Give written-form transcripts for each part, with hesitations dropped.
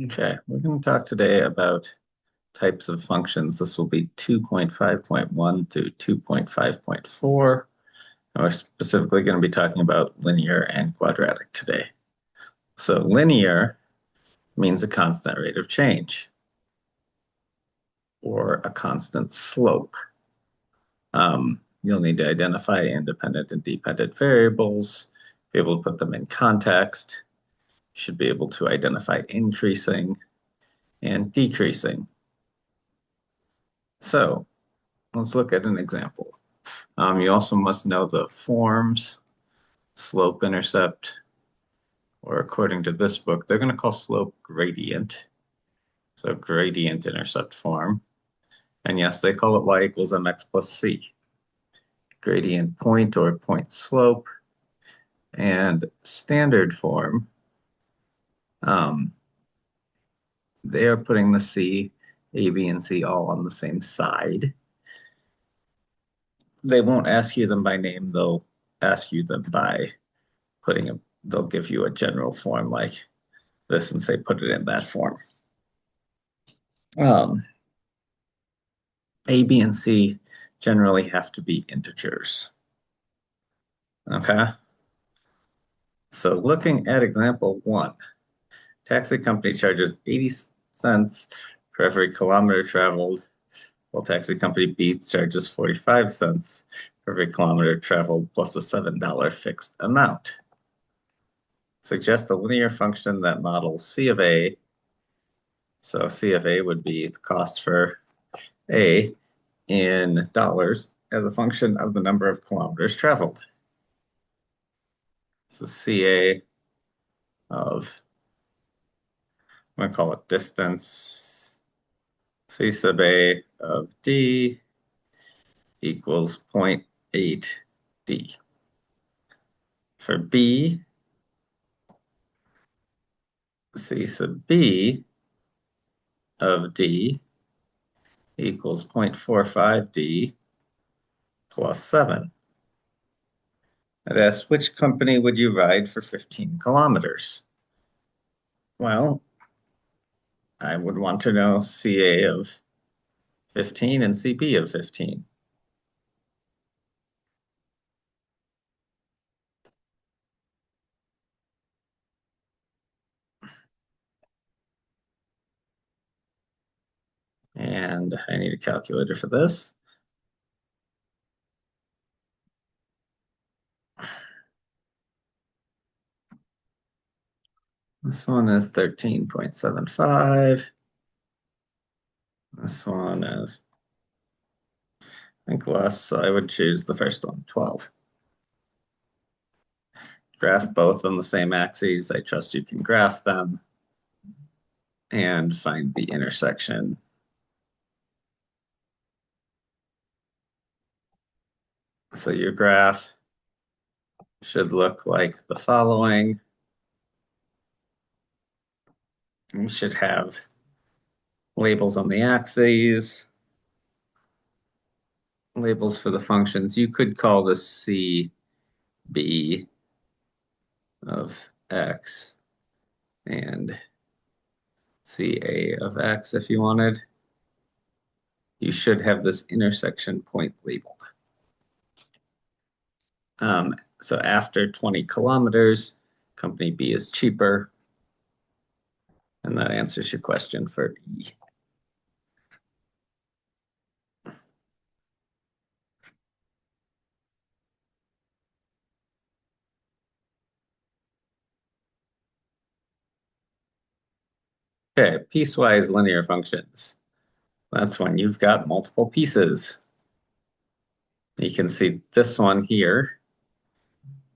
Okay, we're going to talk today about types of functions. This will be 2.5.1 to 2.5.4. And we're specifically going to be talking about linear and quadratic today. So linear means a constant rate of change or a constant slope. You'll need to identify independent and dependent variables, be able to put them in context. You should be able to identify increasing and decreasing. So let's look at an example. You also must know the forms, slope, intercept, or according to this book, they're going to call slope gradient. So gradient intercept form. And yes, they call it y equals mx plus c. Gradient point or point slope. And standard form, um, they are putting the c, a, b, and c all on the same side. They won't ask you them by name, they'll ask you them by they'll give you a general form like this and say put it in that form. Um, A, B, and C generally have to be integers. Okay, so looking at example one, taxi company charges 80 cents for every kilometer traveled, while taxi company B charges 45 cents for every kilometer traveled plus a $7 fixed amount. Suggest a linear function that models C of A. So C of A would be the cost for A in dollars as a function of the number of kilometers traveled. So CA of, I'm going to call it distance, C sub A of D equals 0.8 D. For B, C sub B of D equals 0.45 D plus 7. It asks, which company would you ride for 15 kilometers? Well, I would want to know CA of 15 and CB of 15. And I need a calculator for this. This one is 13.75. This one is, I think, less, so I would choose the first one, 12. Graph both on the same axes. I trust you can graph them and find the intersection. So your graph should look like the following. You should have labels on the axes, labels for the functions. You could call this C B of x and CA of x if you wanted. You should have this intersection point labeled. So after 20 kilometers, company B is cheaper. And that answers your question for E. Okay, piecewise linear functions. That's when you've got multiple pieces. You can see this one here,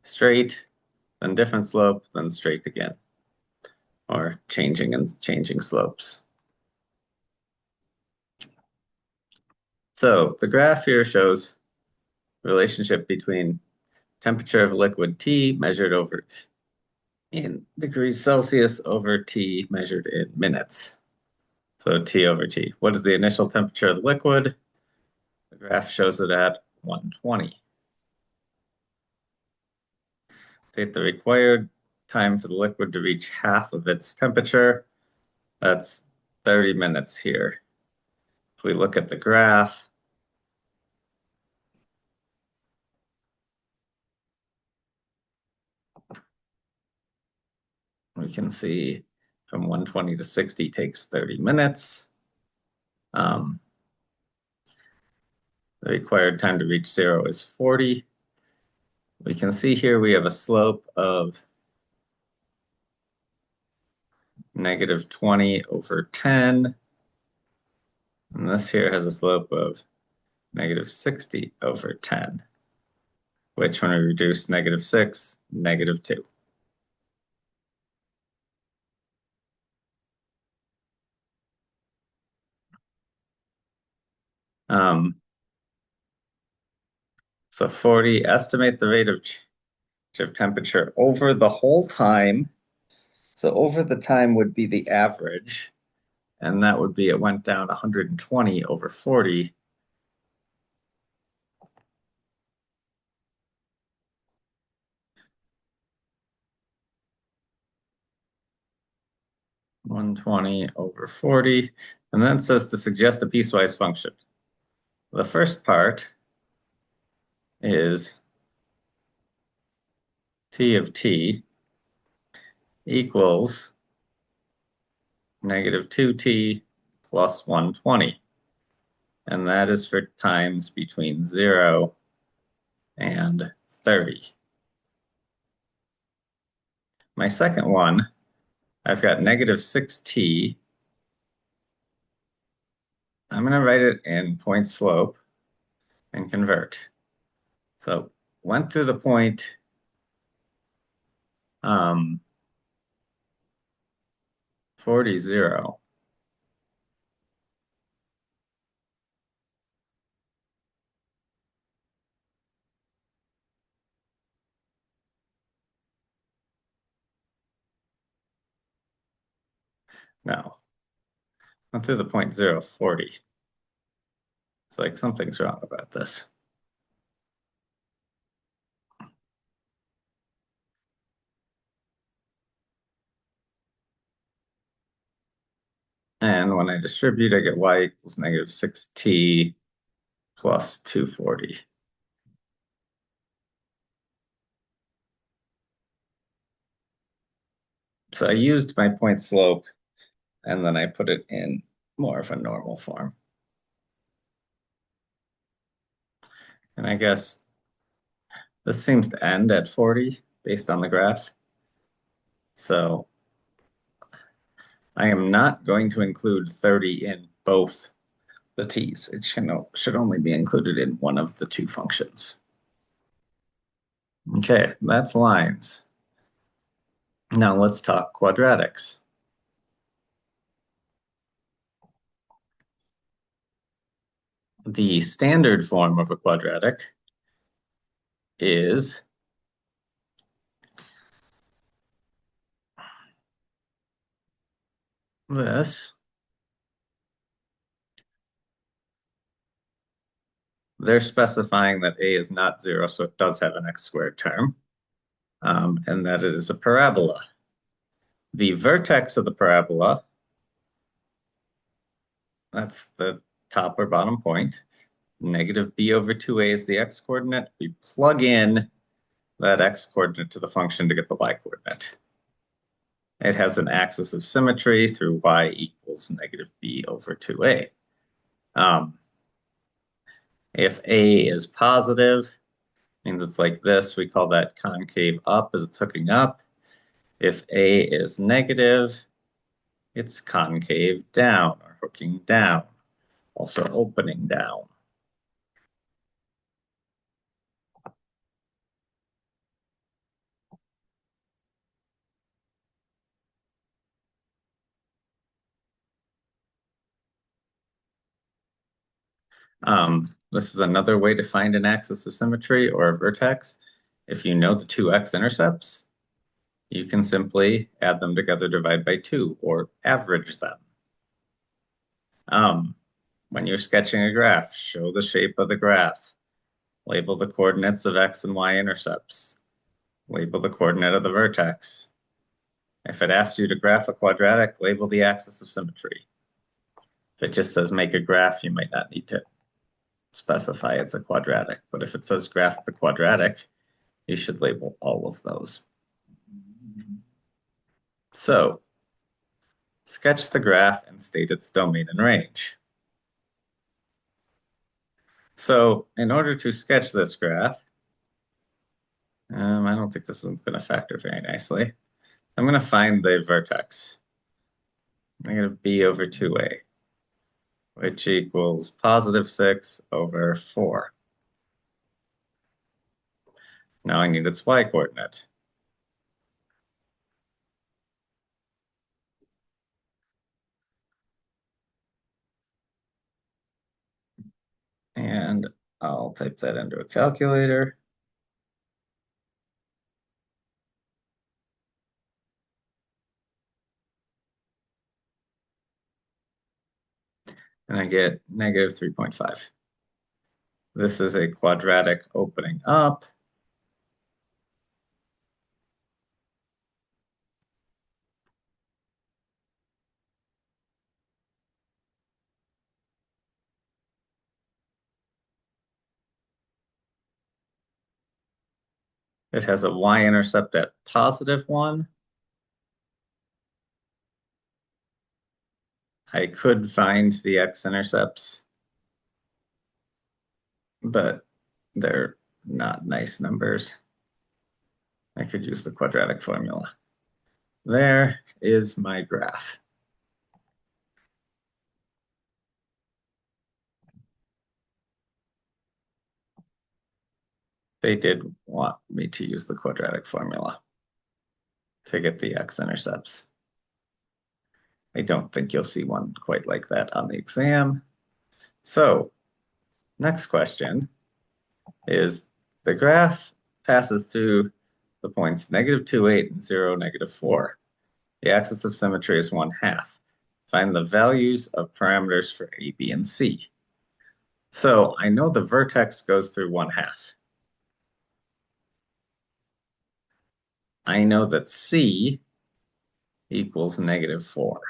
straight, then different slope, then straight again, or changing and changing slopes. So the graph here shows relationship between temperature of liquid T measured over in degrees Celsius over T measured in minutes. So T over T. What is the initial temperature of the liquid? The graph shows it at 120. Take the required time for the liquid to reach half of its temperature. That's 30 minutes here. If we look at the graph, we can see from 120 to 60 takes 30 minutes. The required time to reach 0 is 40. We can see here we have a slope of negative 20 over 10. And this here has a slope of negative 60 over 10, which when we reduce negative 6, negative 2. So 40, estimate the rate of change of temperature over the whole time. So over the time would be the average, and that would be it went down 120 over 40. (120/40), and then it says to suggest a piecewise function. The first part is t of t equals negative 2t plus 120, and that is for times between 0 and 30. My second one, I've got negative 6t. I'm going to write it in point slope and convert. So went to the point 40, 0. No, went to the point 0, 40. It's like something's wrong about this. And when I distribute, I get y equals negative 6t plus 240. So I used my point slope, and then I put it in more of a normal form. And I guess this seems to end at 40 based on the graph. So I am not going to include 30 in both the t's. It should only be included in one of the two functions. Okay, that's lines. Now let's talk quadratics. The standard form of a quadratic is this. They're specifying that a is not 0, so it does have an x squared term, and that it is a parabola. The vertex of the parabola, that's the top or bottom point. Negative b over 2a is the x coordinate. We plug in that x coordinate to the function to get the y coordinate. It has an axis of symmetry through y equals negative b over 2a. If a is positive, means it's like this, we call that concave up as it's hooking up. If a is negative, it's concave down or hooking down, also opening down. This is another way to find an axis of symmetry or a vertex. If you know the two x-intercepts, you can simply add them together, divide by 2, or average them. When you're sketching a graph, show the shape of the graph. Label the coordinates of x and y intercepts. Label the coordinate of the vertex. If it asks you to graph a quadratic, label the axis of symmetry. If it just says make a graph, you might not need to specify it's a quadratic. But if it says graph the quadratic, you should label all of those. So sketch the graph and state its domain and range. So in order to sketch this graph, I don't think this is going to factor very nicely. I'm going to find the vertex, negative b over 2a, which equals positive 6 over 4. Now I need its y-coordinate. And I'll type that into a calculator. And I get negative 3.5. This is a quadratic opening up. It has a y-intercept at positive 1. I could find the x-intercepts, but they're not nice numbers. I could use the quadratic formula. There is my graph. They did want me to use the quadratic formula to get the x-intercepts. I don't think you'll see one quite like that on the exam. So, next question is the graph passes through the points negative 2, 8, and 0, negative 4. The axis of symmetry is 1/2. Find the values of parameters for A, B, and C. So I know the vertex goes through 1/2. I know that C equals negative 4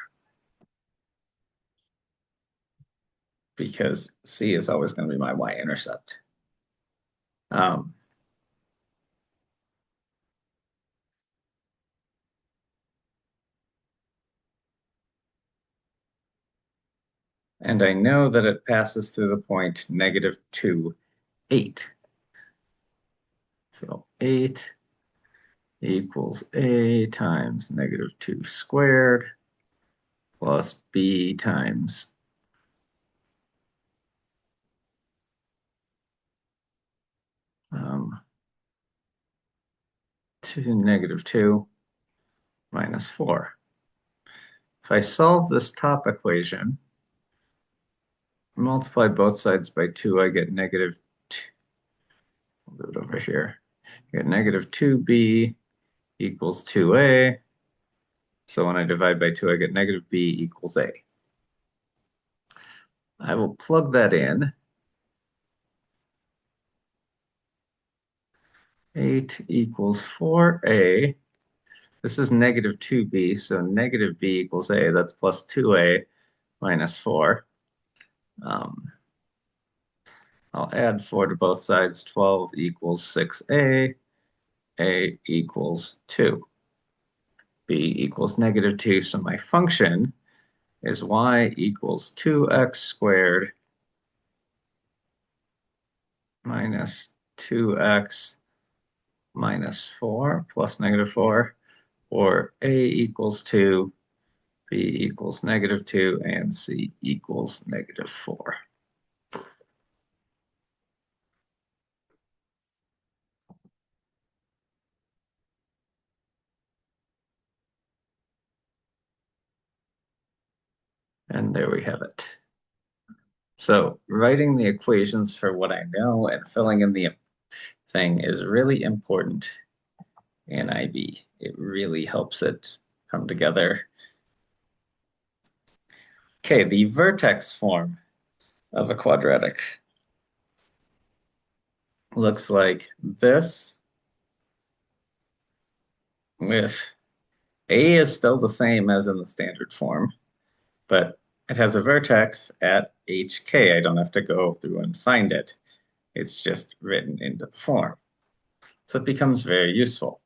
because C is always going to be my y-intercept. Um, and I know that it passes through the point negative 2, 8. So 8 equals A times negative 2 squared plus B times um, negative 2 minus 4. If I solve this top equation, multiply both sides by 2, I get negative 2. I'll do it over here. I get negative 2b equals 2a. So when I divide by 2, I get negative b equals a. I will plug that in. 8 equals 4a. This is negative 2b, so negative b equals a. That's plus 2a minus 4. I'll add 4 to both sides. 12 equals 6a. A equals 2. B equals negative 2. So my function is y equals 2x squared minus 2x minus 4 plus negative 4, or a equals 2, b equals negative 2, and c equals negative 4. And there we have it. So writing the equations for what I know and filling in the thing is really important in IB. It really helps it come together. Okay, the vertex form of a quadratic looks like this with A is still the same as in the standard form, but it has a vertex at HK. I don't have to go through and find it. It's just written into the form. So it becomes very useful.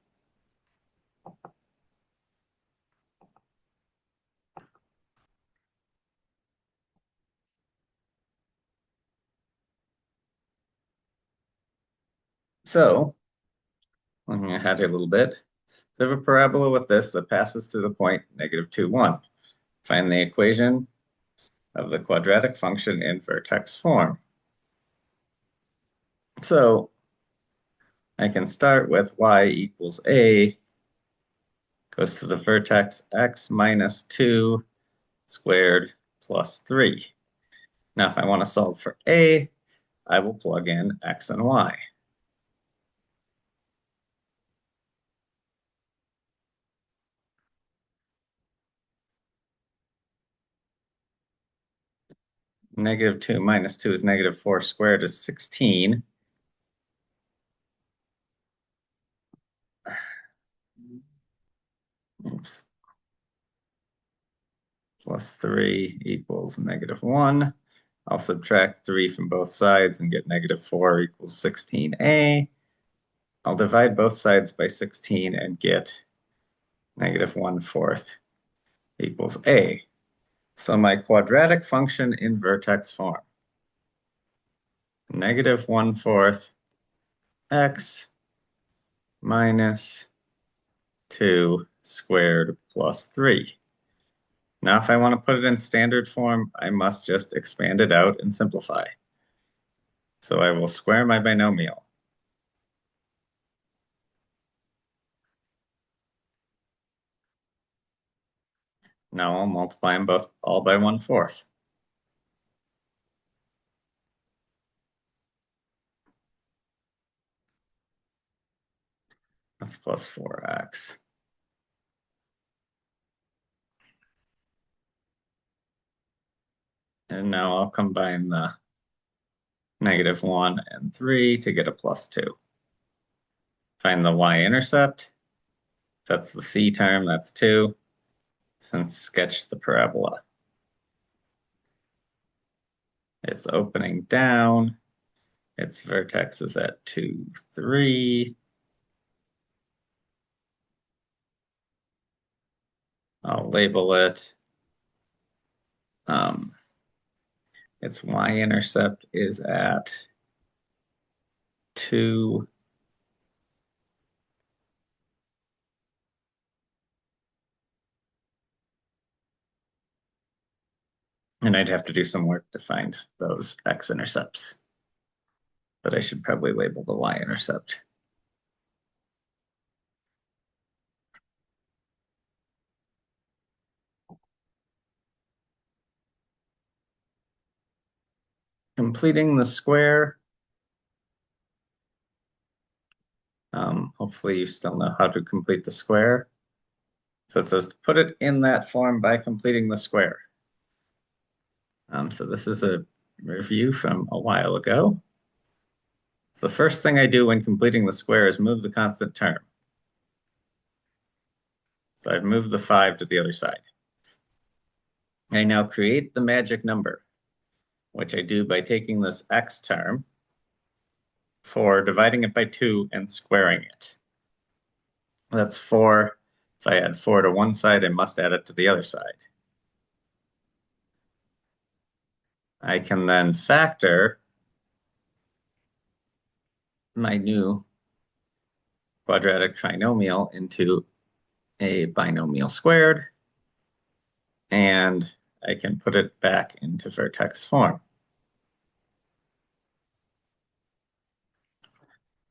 So looking ahead a little bit, so I have a parabola with this that passes through the point negative 2, 1. Find the equation of the quadratic function in vertex form. So I can start with y equals a goes to the vertex x minus 2 squared plus 3. Now, if I want to solve for a, I will plug in x and y. Negative 2 minus 2 is negative 4 squared is 16. Plus 3 equals negative 1. I'll subtract 3 from both sides and get negative 4 equals 16a. I'll divide both sides by 16 and get negative 1/4 equals a. So my quadratic function in vertex form, negative 1/4 x minus 2 squared plus 3. Now, if I want to put it in standard form, I must just expand it out and simplify. So I will square my binomial. Now I'll multiply them both all by 1/4. That's plus 4x. And now I'll combine the negative 1 and 3 to get a plus 2. Find the y-intercept. That's the c term, that's 2. Since sketch the parabola. It's opening down. Its vertex is at 2, 3. I'll label it. Its y-intercept is at 2. And I'd have to do some work to find those x-intercepts. But I should probably label the y-intercept. Completing the square. Hopefully you still know how to complete the square. So it says put it in that form by completing the square. So this is a review from a while ago. So the first thing I do when completing the square is move the constant term. So I've moved the 5 to the other side. I now create the magic number, which I do by taking this x term, dividing it by 2 and squaring it. That's 4. If I add 4 to one side, I must add it to the other side. I can then factor my new quadratic trinomial into a binomial squared, and I can put it back into vertex form.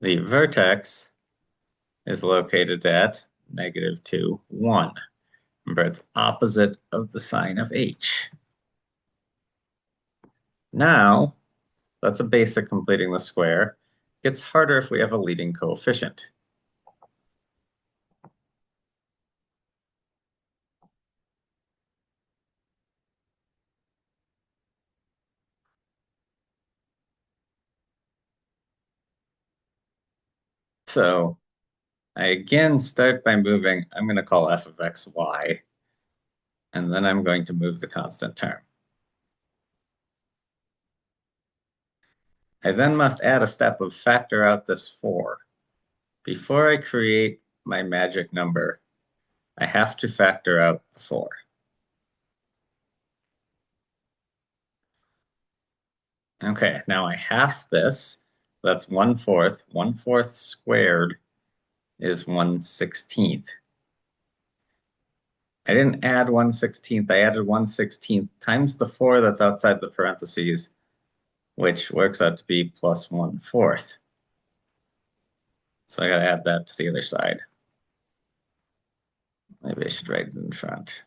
The vertex is located at negative 2, 1. Remember, it's opposite of the sign of h. Now, that's a basic completing the square. It gets harder if we have a leading coefficient. So I again start by moving, I'm going to call f of x y, and then I'm going to move the constant term. I then must add a step of factor out this 4. Before I create my magic number, I have to factor out the 4. Okay, now I half this. That's 1/4. 1/4 squared is 1/16. I didn't add 1/16. I added 1/16 times the 4 that's outside the parentheses, which works out to be plus 1/4. So I got to add that to the other side. Maybe I should write it in front.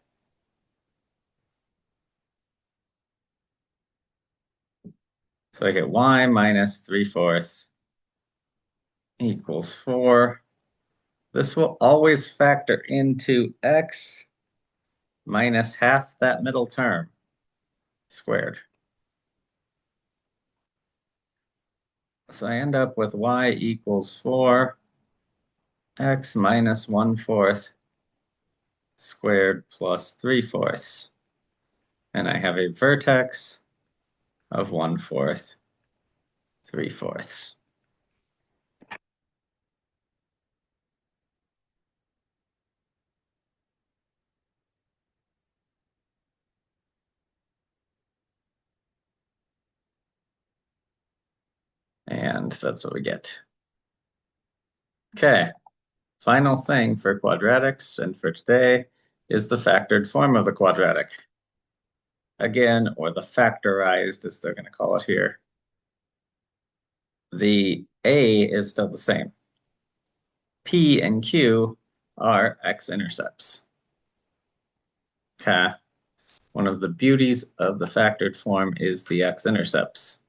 So I get y minus 3/4 equals 4. This will always factor into x minus half that middle term squared. So I end up with y equals 4, x minus 1/4 squared plus 3/4. And I have a vertex of 1/4, 3/4. And that's what we get. Okay, final thing for quadratics and for today is the factored form of the quadratic. Again, or the factorized, as they're going to call it here. The a is still the same. P and Q are x-intercepts. Okay. One of the beauties of the factored form is the x-intercepts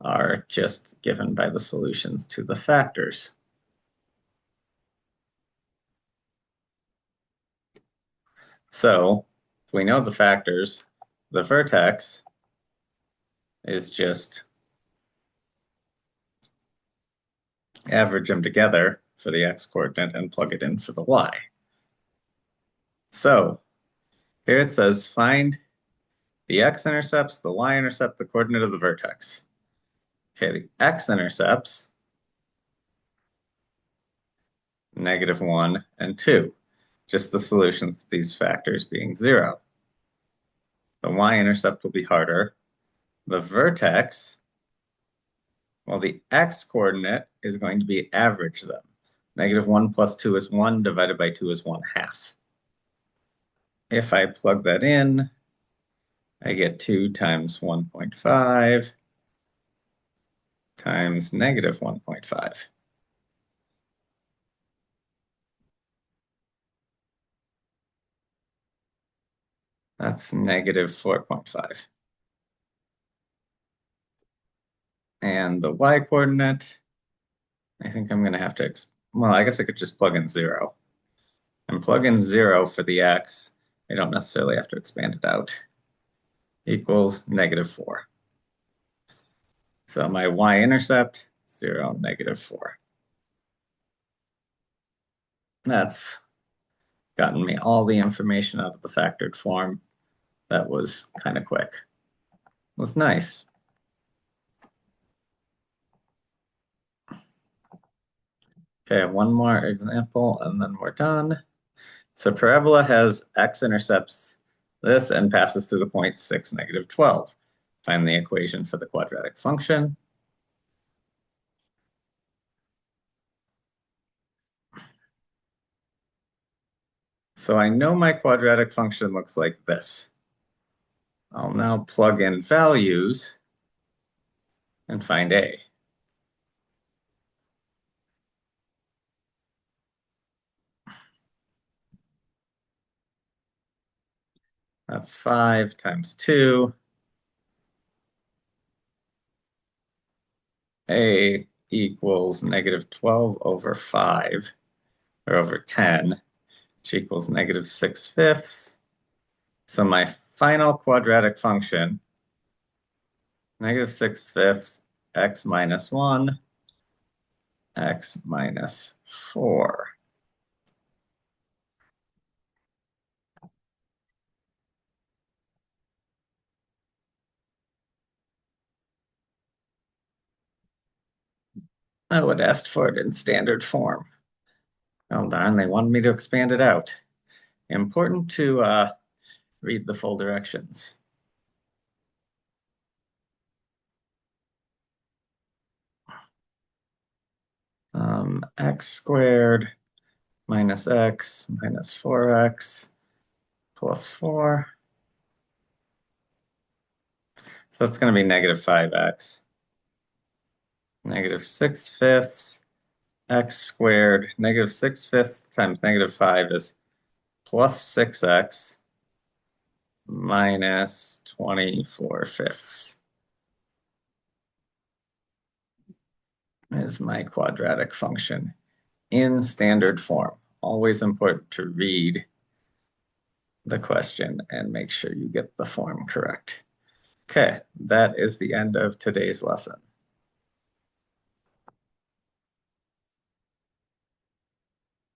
are just given by the solutions to the factors. So if we know the factors, the vertex is just average them together for the x-coordinate and plug it in for the y. So here it says find the x-intercepts, the y-intercept, the coordinate of the vertex. Okay, the x-intercepts, -1 and 2, just the solutions to these factors being 0. The y-intercept will be harder. The vertex, well, the x-coordinate is going to be average them. -1 plus 2 is 1, divided by 2 is 1/2. If I plug that in, I get 2 times 1.5 times -1.5. That's -4.5. And the y-coordinate, I think I'm going to have to, well, I guess I could just plug in 0. And plug in 0 for the x. I don't necessarily have to expand it out. Equals -4. So my y-intercept, 0, -4. That's gotten me all the information out of the factored form. That was kind of quick. It was nice. Okay, one more example and then we're done. So parabola has x-intercepts this and passes through the point 6, -12. Find the equation for the quadratic function. So I know my quadratic function looks like this. I'll now plug in values and find a. That's 5 times 2. A equals -12 over 5, or over 10, which equals -6/5. So my final quadratic function, -6/5 x minus 1, x minus 4. Oh, it asked for it in standard form. Oh, darn, they wanted me to expand it out. Important to read the full directions. X squared minus x minus 4x plus 4. So that's going to be negative 5x. Negative 6 fifths x squared. Negative 6 fifths times negative 5 is plus 6x minus 24 fifths is my quadratic function in standard form. Always important to read the question and make sure you get the form correct. Okay, that is the end of today's lesson.